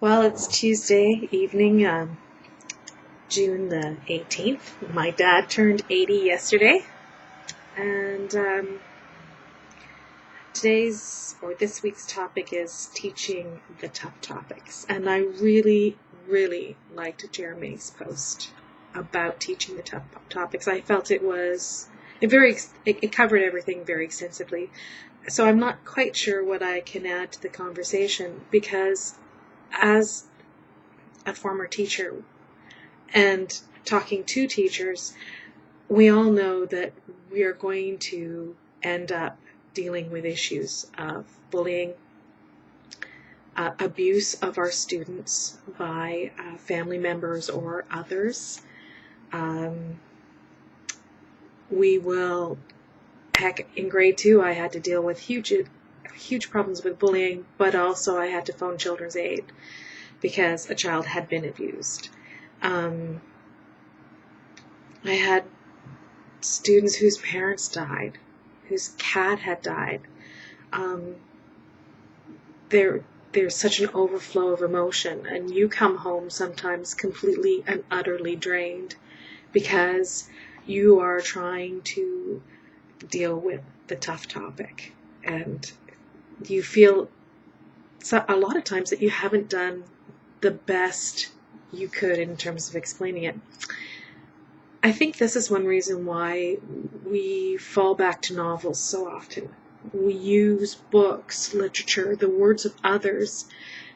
Well, it's Tuesday evening, June the 18th. My dad turned 80 yesterday, and this week's topic is teaching the tough topics. And I really, really liked Jeremy's post about teaching the tough topics. I felt it covered everything very extensively. So I'm not quite sure what I can add to the conversation, because as a former teacher and talking to teachers, we all know that we are going to end up dealing with issues of bullying, abuse of our students by family members or others. We will, in grade 2, I had to deal with huge problems with bullying, but also I had to phone Children's Aid because a child had been abused. I had students whose parents died, whose cat had died. There's such an overflow of emotion, and you come home sometimes completely and utterly drained because you are trying to deal with the tough topic, and you feel a lot of times that you haven't done the best you could in terms of explaining it. I think this is one reason why we fall back to novels so often. We use books, literature, the words of others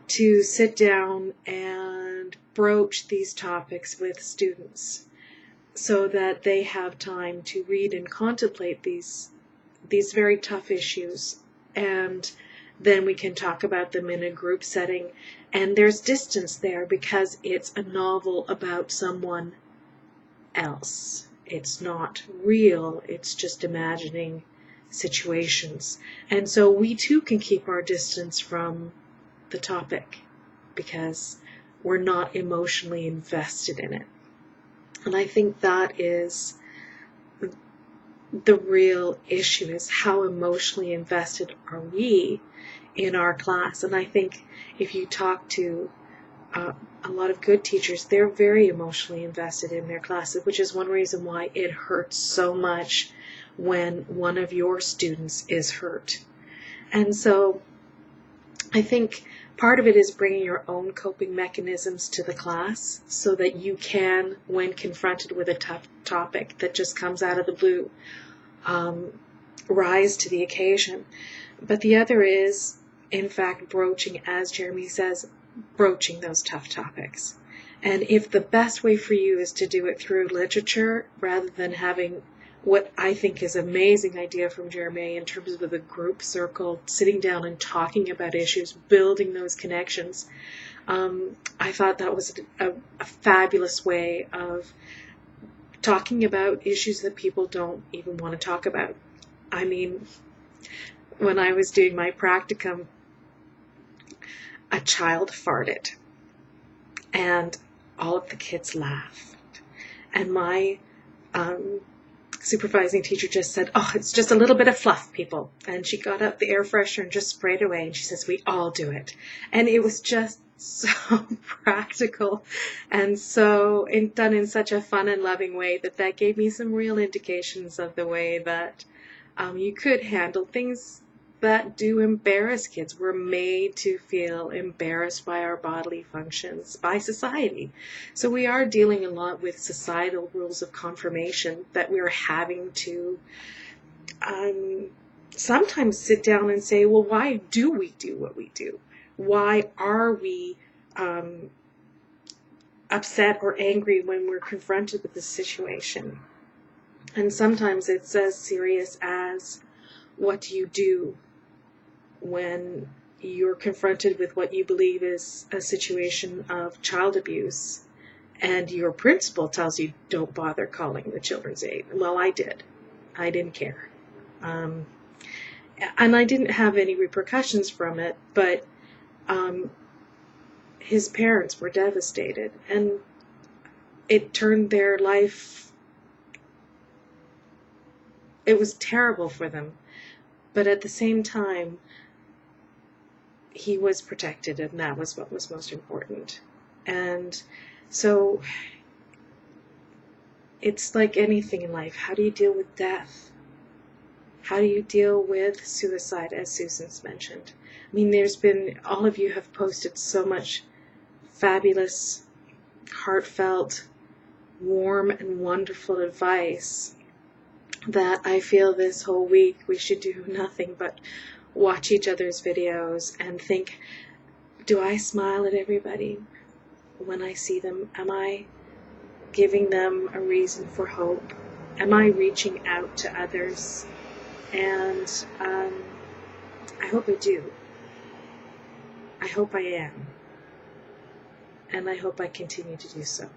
to sit down and broach these topics with students so that they have time to read and contemplate these very tough issues, and then we can talk about them in a group setting, and there's distance there because it's a novel about someone else. It's not real, it's just imagining situations. And so we too can keep our distance from the topic because we're not emotionally invested in it. And I think that is the real issue, is how emotionally invested are we in our class. And I think if you talk to a lot of good teachers, they're very emotionally invested in their classes, which is one reason why it hurts so much when one of your students is hurt. And so I think part of it is bringing your own coping mechanisms to the class so that you can, when confronted with a tough topic that just comes out of the blue, rise to the occasion. But the other is, in fact, broaching, as Jeremy says, broaching those tough topics. And if the best way for you is to do it through literature rather than having what I think is an amazing idea from Jeremy in terms of the group circle, sitting down and talking about issues, building those connections, I thought that was a fabulous way of talking about issues that people don't even want to talk about. I mean, when I was doing my practicum, a child farted, and all of the kids laughed. And my supervising teacher just said, "Oh, it's just a little bit of fluff, people." And she got out the air freshener and just sprayed it away, and she says, "We all do it." And it was just so practical and so done in such a fun and loving way that gave me some real indications of the way that you could handle things that do embarrass kids. We're made to feel embarrassed by our bodily functions, by society. So we are dealing a lot with societal rules of conformation that we're having to sometimes sit down and say, well, why do we do what we do? Why are we upset or angry when we're confronted with this situation? And sometimes it's as serious as, what do you do when you're confronted with what you believe is a situation of child abuse and your principal tells you, don't bother calling the Children's Aid? Well, I did. I didn't care. And I didn't have any repercussions from it, but his parents were devastated, and it turned their life, it was terrible for them. But at the same time, he was protected, and that was what was most important. And so it's like anything in life. How do you deal with death? How do you deal with suicide, as Susan's mentioned? I mean, all of you have posted so much fabulous, heartfelt, warm, and wonderful advice that I feel this whole week we should do nothing but watch each other's videos and think, do I smile at everybody when I see them? Am I giving them a reason for hope? Am I reaching out to others? And I hope I do. I hope I am. And I hope I continue to do so.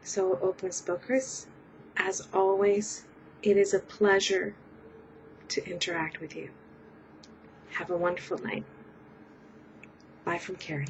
So, Open Spokers, as always, it is a pleasure to interact with you. Have a wonderful night. Bye from Carrie.